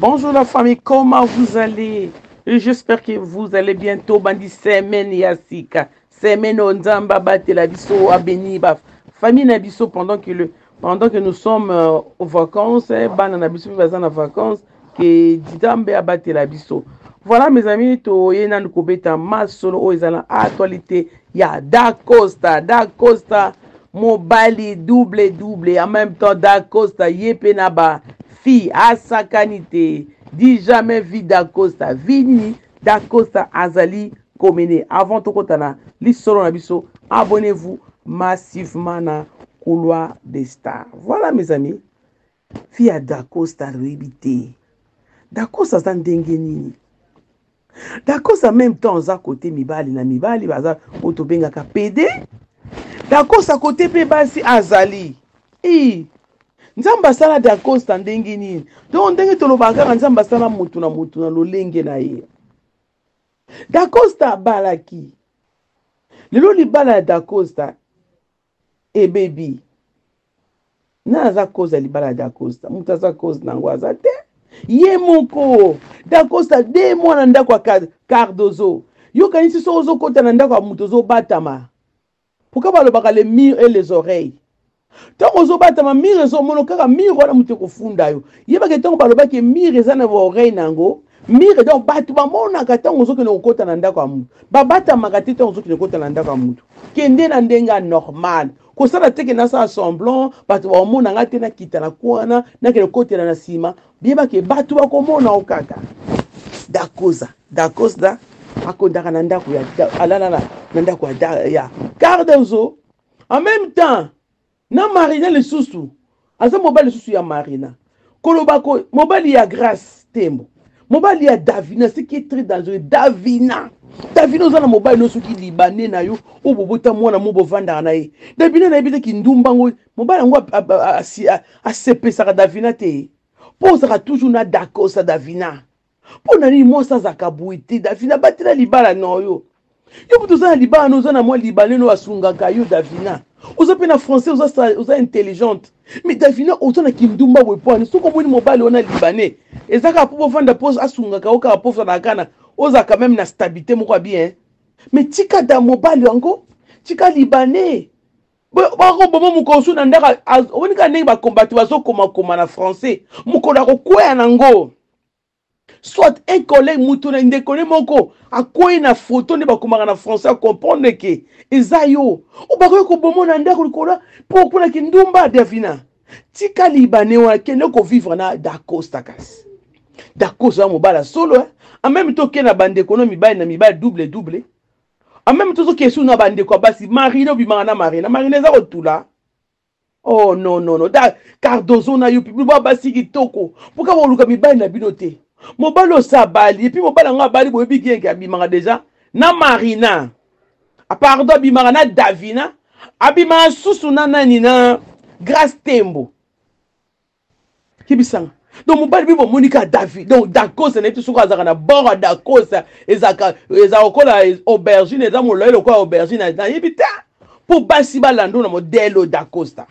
Bonjour la famille, comment vous allez? J'espère que vous allez bientôt. Bandi semaine yasika, semaine onzamba batela biso abeni ba famille na biso pendant que nous sommes aux vacances, bana na biso bazana vacances que didambe abatela biso. Voilà mes amis, to yena nkobeta masolo o ezala actualité ya Da Costa mobali double en même temps Da Costa yepe na ba fille à sakanité dit jamais vie Da Costa vini Da Costa azali komene avant to kotana lisolo na biso abonnez-vous massivement na couloir des stars. Voilà mes amis, fille à Da Costa rébité Da Costa za ndenge nini Da Costa en même temps za côté mibali na mibali baza otobengaka PD Da Costa côté pe basi azali nzamba sala Da Costa ndenge nini donc ndenge tolobaka nzamba sala mutu na lolenge na ye. Da Costa balaki lelo libala Da Costa baby na za cause libala Da Costa mutu za cause nango aza te ye moko Da Costa de mwana ndako Cardozo yo kanisi so ozo kota na ndako mutu zo batama pourquoi balobaka les murs et les oreilles. Tant ozo batama mire zo mono kaka mire wana mutu ko funda yo yebaka tango balobaki mire eza na oreille nango mire donc batu bamona ka tango ozo kene kota na ndako amu babata te tango ozo kene kota na ndako amu kende na ndenga normal ko sala teke na sa semblant batu bamona ngate na kita na kwana na kene kotela na sima yebaka batu bakomona okaka Da Costa akondaka na ndako ya alala na ndako ya Cardozo en même temps na Marina le susu aza mobali susu ya Marina kolobako mobali ya Grâce Tembo mobali ya Davina ce qui est très dangereux Davina ozana mobali no suki libanais na yo obobota mwana mobo vanda na ye Davina na ebite ki ndumbango mobali ngo asepesaka Davina te posaka toujours na Da Costa Davina pona ni mosa za kabuiti Davina batela libala no yo butu za libala no zana mo libanais no asungaka yo Davina oza pe na français oza intelligente mais Davina ozana kindumba wepone soko boni mobali ona libanais ezaka po vanda pose asungaka oka po na kana oza quand même na stabilité moko bien mais tika da mobali wango tika libanais ba ko bomo mukosu na ndaka onika ndenge ba combattre bazo koma na français mukola ko kwea nango soit un collègue mutuna ndekone moko akoyi na photo ne bakomaka na français a comprendre que ezayo o bakoyi ko bomona ndako likola pour la kindumba Davina tika libanais wa kende ko vivre na Da Costa kasi Da Costa mobala solo en même temps que na bande économie na mibali double en même temps que sous na bande ko basi Marina bimana na Marina za otula oh non Da Cardozo na yo pibu basi kitoko pourquoi on luka mibali na binote mobalo sabali et puis mobala nga bali boyebi kienke abimaka déjà na Marina pardon abimaka na Davina abimaka susu na nani na Grâce Tembo kibisanga donc mobali bibo monika David donc Da Costa na tout azaka na bord Da Costa ezaka okola aubergine eza moloyelo kwa aubergine na yebita pour basi balando na modèle Da Costa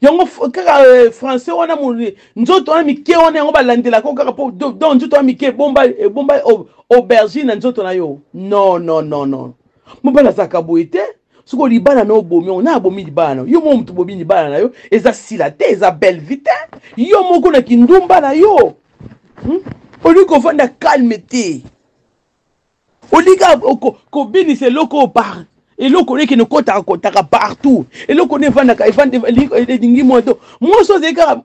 yango kaka français wana moni nzoto wana mike wana yango balandela ko kaka po donc nzoto wana mike bomba aubergine nzoto na yo non mobala zaka boite soko libana no bomi na bomi libana yo mo mutu bomi libana na yo eza sila te eza belle vite yo moko na kindumba na yo oliko fanda calme te olika ko binise loko par et l'on connaît qu'il ne compte partout et l'on connaît dingi moto moso zeka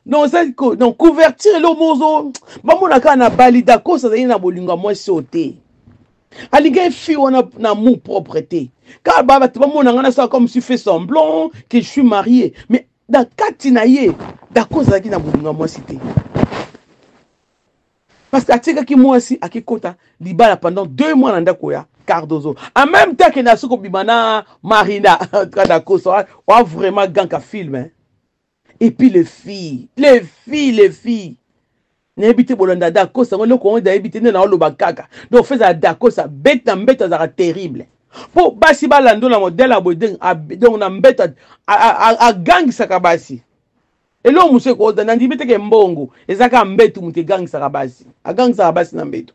donc couverture le mozo bamona kana bali Da Costa za ina bolinga moi sauter alinga fi on na mou propreté car baba bamona ngana ça comme si fait semblant que je suis marié mais da katina ye Da Costa ki na bolinga moi cité parce que atika ki moi si akikota libala pendant 2 mois na ndako ya Cardozo en même temps que na soko bimana Marina Da Costa on vraiment ganka film et puis les filles n'habite bolanda Da Costa on le ko da habite na oloba kaka donc fait Da Costa beta za terrible pour basi balando na modèle a bodeng donc na mbeta a gang sakabasi elo muso koza nandi beteke mbongo ezaka mbetu mutu egangisaka basi agangisaka basi na mbetu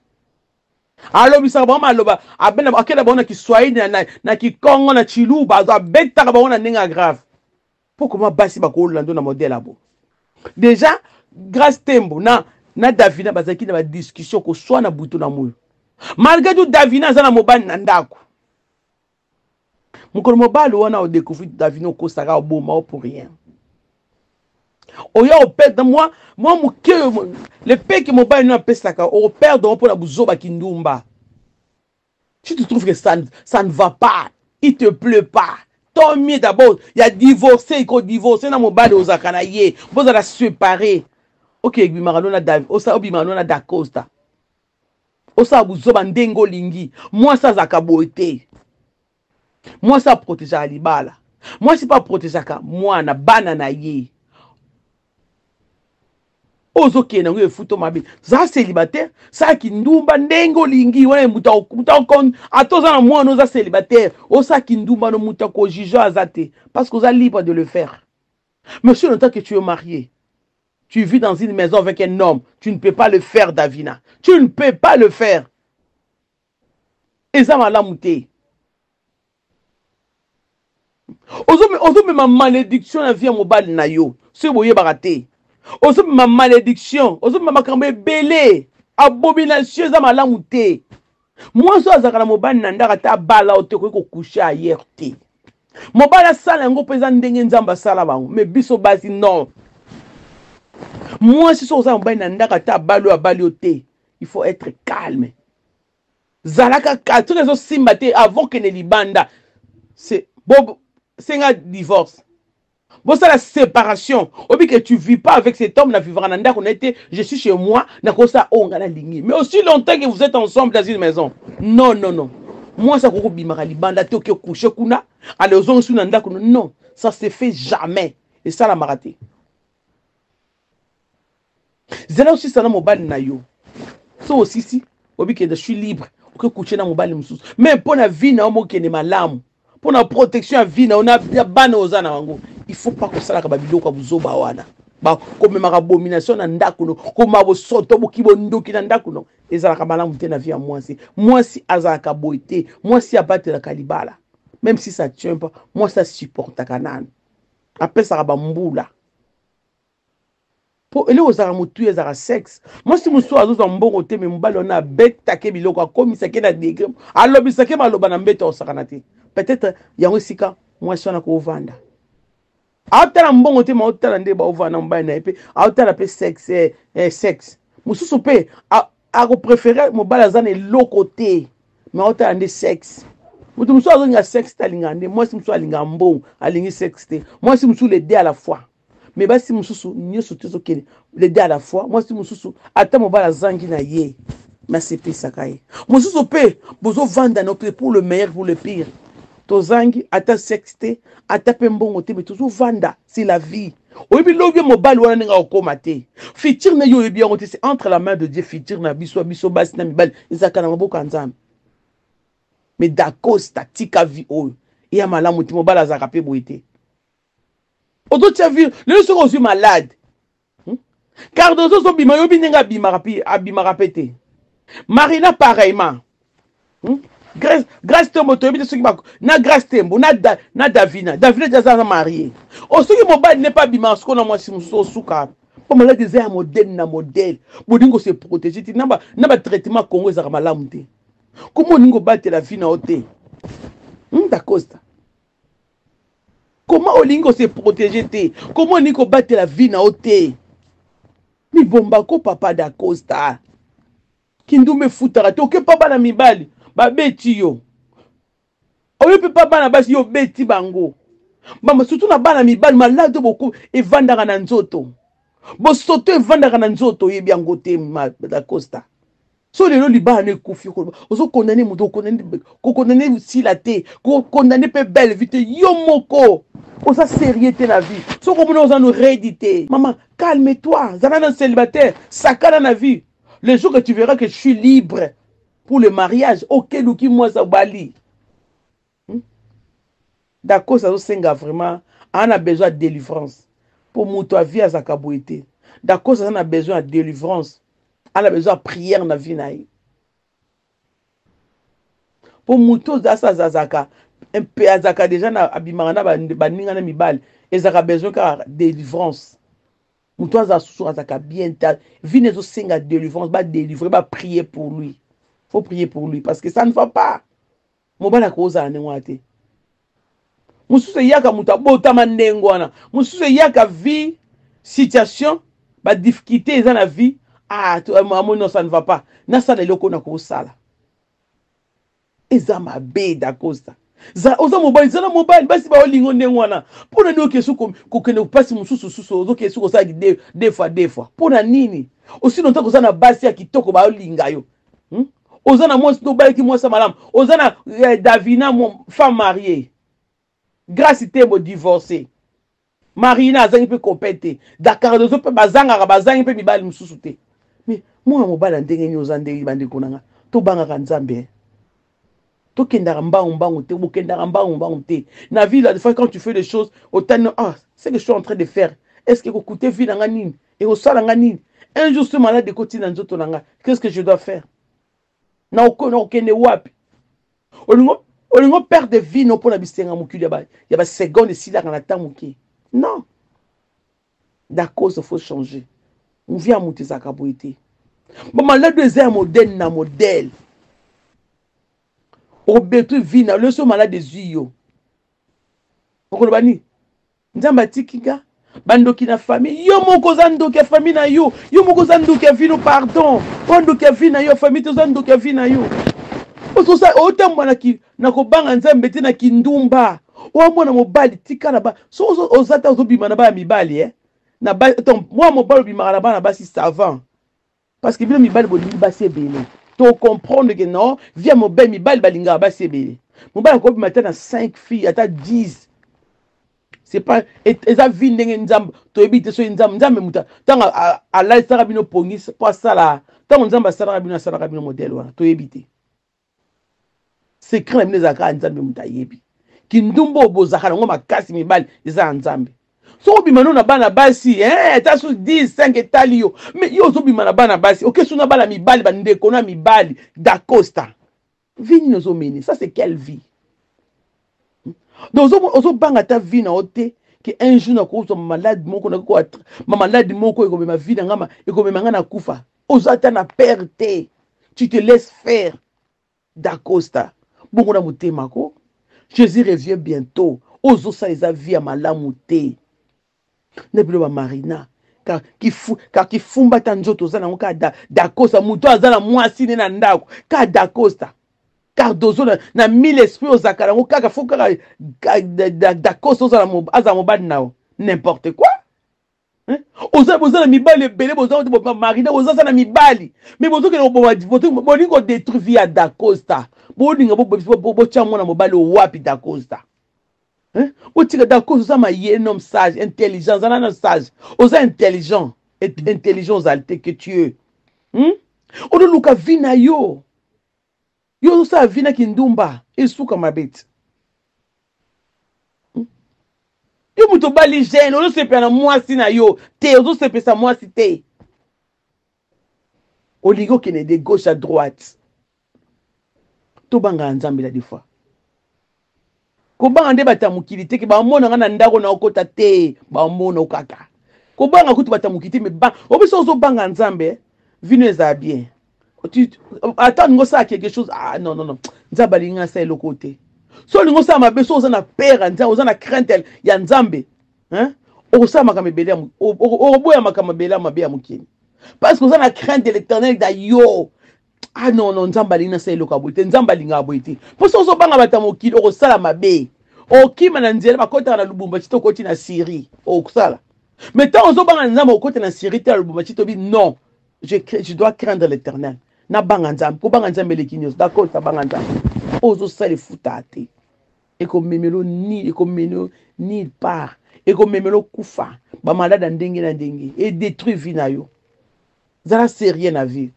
alobisaka bango maloba abena akela bango na Kiswahili na Kikongo na Chiluba abetaka bango na ndenge ya grave po koma basi bakolola ndo na modele abo déjà grâce tembo na Davina bazaki na ba discussion ko soit na butu na moyo malgré tout Davina aza na mobali na ndako mokolo mobali wana o découvrir Davina okosaka oboma pour rien. Oya au père de moi le père qui mobile n'a pas ça au père de pour la bouzoba kindumba. Si tu trouves que ça ne va pas, il te pleut pas. Tant mieux d'abord, il y a divorcé, il faut divorcer dans mobile aux akanaye, vous allez séparer. OK, bimarano David, osa bimarano da Costa. Osa bouzoba ndengo lingi. Moi ça zakaboité. Moi ça protéger alibala. Moi c'est pas protéger ka moi na banana ye. Ozo kena ngwe futo mabe za célibataire ça ki ndumba ndengo lingi wana muta kon atoza na mwana za célibataire o ça ki ndumba no muta ko juge azate parce que vous êtes libre de le faire. Monsieur, en tant que tu es marié, tu vis dans une maison avec un homme, tu ne peux pas le faire, Davina. Tu ne peux pas le faire. Et ça m'a lamouté. Ozo me ma malédiction la vie à mon bal na yo. C'est boye baraté. Ozo ma malédiction, ozo ma makambe belé, abomination za malamuté. Moi so azaka na mobali na ndaka ta bala ote ko coucher ailleurs te. Mobali sala ngo pesa ndenge nzamba sala bango, mais biso basi non. Moi si so za mobali na ndaka ta balo abali ote, il faut être calme. Zalaka 4 raisons simbate avant que ne libanda. C'est bon, c'est un divorce. Bon, c'est la séparation. Obi que tu vis pas avec cet homme, na vivra nanda qu'on était, je suis chez moi, na kosa onga na lingi. Mais aussi longtemps que vous êtes ensemble dans une maison. Non, non, non. Moi, ça koko bimara libanda te oke coucher kuna, ale ozon su nanda kuno. Non, ça se fait jamais. Et ça la maraté. Zela aussi ça na mobile na yo. So aussi si, obi que je suis libre, oke coucher na mobile mususu. Mais pour la vie na omo ke ne malamu. Pour la protection à vie, on a ban aux anango. Il faut pas que ça la kabilo ka buzoba wana. Ba comme ma abomination na ndakuno, comme ma soto bokibo ndoki na ndakuno. Ezala kamala mute na vie à moi si azala kaboité, moi si abate la kalibala. Même si ça tient pas, moi ça supporte kanan. Après ça ba mbula. Pour ele ozara mutu ezara sexe. Moi si muso azoza mbongo te me mbalo na beta ke biloko comme ça ke na degré. Alobi ça ke maloba na mbeta osakanate. Peut-être yango sika moi si on a ko vanda. Aotala mbongo te ma otala nde ba ovana mbaye na epe aotala pe sexe sexe mususu pe a ko préférer mobala zane lokote ma otala nde sexe mutu musu azonga sexe talinga nde moi si musu alinga mbongo alingi sexe te moi si musu les deux à la fois mais ba si mususu nyoso tezo kele les deux à la fois moi si mususu ata mobala zangi na ye ma sepe sakaye mususu pe bozo vanda no pour le meilleur pour le pire. Tozangi ata sexte ata pembongo te mais toujours vanda c'est la vie. Oyebi lobi mobile wana ninga okomate. Fitir na yo yebi ngote c'est entre la main de Dieu fitir na biso basi na mibali ezaka na maboko nzambe. Mais d'Acosta tika vie oyo ya malamu ti mobile azaka pe boité. Odo tia vie le so ko malade. Car dozo so bima yo bininga bima rapi abima rapete. Marina pareillement. Grâce tembo to ebite soki na grâce tembo na Davina déjà marié. O soki mobile n'est pas bima sko na mwasi muso suka. Pour malade des modèle. Bodingo se protéger ti namba traitement Congo ezaka malamu te. Comment ningo battre la vie na ote? D'Acosta. Comment olingo se protéger te? Comment ningo battre la vie na ote? Mi bomba ko papa d'Acosta. Kindume futara to ke papa na mibali. Ba beti yo. Oyo pe pa bana basi yo beti bango. Mama surtout na bana mibali malade beaucoup e vandaka na nzoto. Bo soto e vandaka na nzoto yebi yango te d'Acosta. So lelo libana ne kufi ko. Ozo condamner muto condamner si la te, ko condamner pe belle vite yo moko. Oza sérieux te la vie. So ko mona oza no rééditer. Maman, calme-toi. Zana na célibataire, sakana na vie. Le jour que tu verras que je suis libre pour le mariage, ok, nous qui moi ça bali. D'accord, ça senga vraiment, on a besoin de délivrance. Pour moto à vie à Zakaboité. D'accord, ça a besoin de délivrance. On a besoin de prière dans la vie. Pour moto zaka un peu azaka déjà na abimana baninga na mibali. Et ça a besoin de délivrance. Moto zaka bien ta vie ne senga délivrance, ba délivrer, ba prier pour lui. Faut prier pour lui parce que ça ne va pas. Mobala koza ne wate. Mususu yaka mutabota mandengwana. Mususu yaka vie situation ba difficulté dans la vie. Ah, non, ça ne va pas. Na ça leloko na ko sala. Eza mabe da costa. Oza mobile, zana mobile basi ba olingo ndengwana. Pona ndio kesu ko kene pasi mususu susu ozo kesu ko sa deux fois. Pona nini? Aussi longtemps que ça na basi ya kitoko ba olinga yo. Ozana moi no bali ki moi sa malam. Ozana Davina mon femme mariée. Grâce tembo divorcé. Marina azangi pe compété. Dakar dozo pe bazanga pe mibali mususu te. Mais moi mobile ndenge ni ozandeli bande konanga. To banga kanzambe. To kendara mbangu te, kendara mbangu te. Na vie là des fois quand tu fais des choses, autant ah, c'est que je suis en train de faire. Est-ce que coûter vie nanga nini? Et au sala nanga nini? Un jour ce malade de côté dans nzoto nanga. Qu'est-ce que je dois faire? Na okende wapi. Olingo perdre vie non pour la bisenga mukuli ba. Ya ba seconde si là na tamuki. Non. D'accord, il faut changer. On vient à monter sa caboité. Bon, malade de un modèle na modèle. Obetu vie na le so malade des yeux. Okolobani. Nzamba tikinga. Bandoki na famille. Yo moko zandoki famille na yo. Yo moko zandoki vie no pardon. Bandoki vie na yo famille to zandoki vie na yo. Oso sa otambo na kobanga nzambe te na kindumba. Oamona mobali tika na ba. So ozata ozobima na ba mibali na ba ton moi mobali bima na ba na ba si savant. Parce que bien mibali bolingi ba sebele. To comprendre que non, via mobile mibali balinga ba sebele. Mobali ko bima ta na 5 filles, ata 10. C'est pas eza vie ndenge nzambe to ebite so nzambe muta. Tanga ala sara bino pongis po sala. Tanga nzambe sara bino modèle wana to ebite. C'est quand même les akara nzambe muta yebi. Kindumbo bozaka ngo makasi mibali eza nzambe. So bimano na bana basi ta so 10 5 etali yo. Mais yo so bimana bana basi. OK so na bana mibali bandeko na mibali da Costa. Vie nous omeni. Ça c'est quelle vie? Donc ozo banga ta vie na ote que un jour na ko so malade moko na ko ma malade moko eko ma vie na ngama eko me manga na kufa. Ozo ta na perte. Tu te laisses faire da Costa. Bongo na mutema ko. Jésus revient bientôt. Ozo sa eza vie à malamu te. Nebilo ba Marina. Car qui fumba ta nzoto za na ka da Costa muto azala mwasi ne na ndako. Ka da Costa. Car dozo na mille esprits ozakala ngo kaka fuka da Costa za mobali nao. N'importe quoi. Oza na mibali belé boza Marina oza na mibali. Mais bozo ke bolingo détruire via da Costa. Bolingo bo chamwa na mobali wapi da Costa. Otika da Costa ma yenom sage, intelligence, ana sage. Oza intelligent, intelligence alte que tu es. Odo luka vina yo. Yo sa vina kindumba, esuka mabeti. Yo muto bali jeune, odo sepe na mwasi na yo, te odo sepe sa mwasi te. Oligo kene de gauche à droite. To banga nzambe la des fois. Ko banga nde batamukili te ke ba mona ngana ndako na okota te, ba mona okaka. Ko banga kutu batamukili me ba, obiso ozo banga nzambe, vino eza bien. Attends ngo sa quelque chose, ah non. Nzamba linga sa eloko te. So lingo sa mabe so oza na père nzambe, oza na crainte ya nzambe. Osa makamebele oboya makamebele mabe ya mukini. Parce que oza na crainte de l'Éternel da yo. Ah non, nzamba linga sa eloko aboite, nzamba linga aboite. Parce que ozo banga batamukili okosala mabe. Okima na nzela bakota na Lubumbashi to koti na Syrie. Okosala. Mais tant ozo banga nzamba okota na Syrie te Lubumbashi to bi non. Je dois craindre l'Éternel. Na banga nzambe, ko banga nzambe lekinios, d'accord, ta banga nzambe. Ozo sale futate. Eko memelo ni part. Eko memelo kufa. Ba malade ndenge na ndenge et détruit vie na yo. Zala sérieux na vie.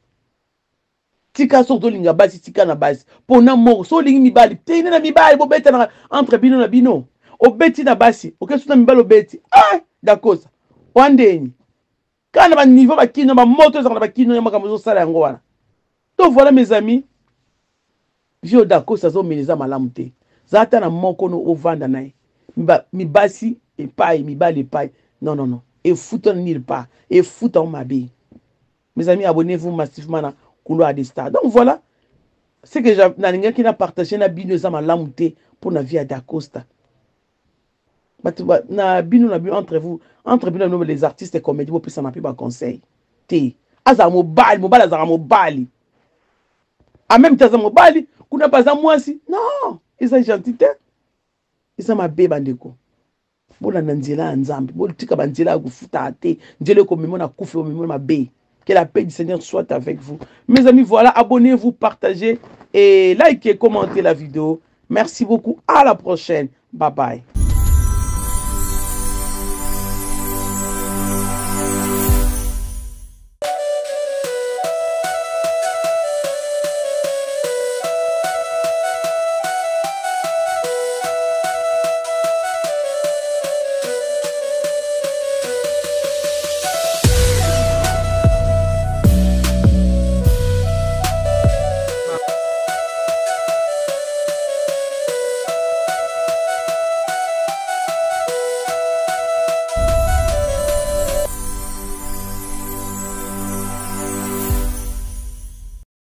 Tika sorto linga basi tika na basi. Pona mort so lingi mibali. Tene na mibali bo beta na entre bino na bino. Obeti na basi. OK so na mibali obeti. Ah, d'accord. Wandeni. Quand on a un niveau, on a moto, on a kino, on a salaire. Donc voilà mes amis. Vio dako ça zo meneza malamute. Zata na moko no ovanda nae. Mi basi et paille, mi bas les paille. Non non non. Et fout on nil pas. Et fout on m'habille. Mes amis, abonnez-vous massivement à Couloir des Stars. Donc voilà. C'est que j'ai qui n'a partagé na bino za malamute pour na vie à Dacosta. Na bino na bino entre bino les artistes et comédiens pour ça m'a pas conseil. Té. Aza mobile aza mobile. En même temps, mobile, kuna pas moi si. Non, ils sont gentils. Ils sont ma bébé bandeko. Bola nanzela nzambi, bola tika banzela kufuta ate, njele ko memo na kufi o memo ma bé. Que la paix du Seigneur soit avec vous. Mes amis, voilà, abonnez-vous, partagez et likez, commentez la vidéo. Merci beaucoup. À la prochaine. Bye bye.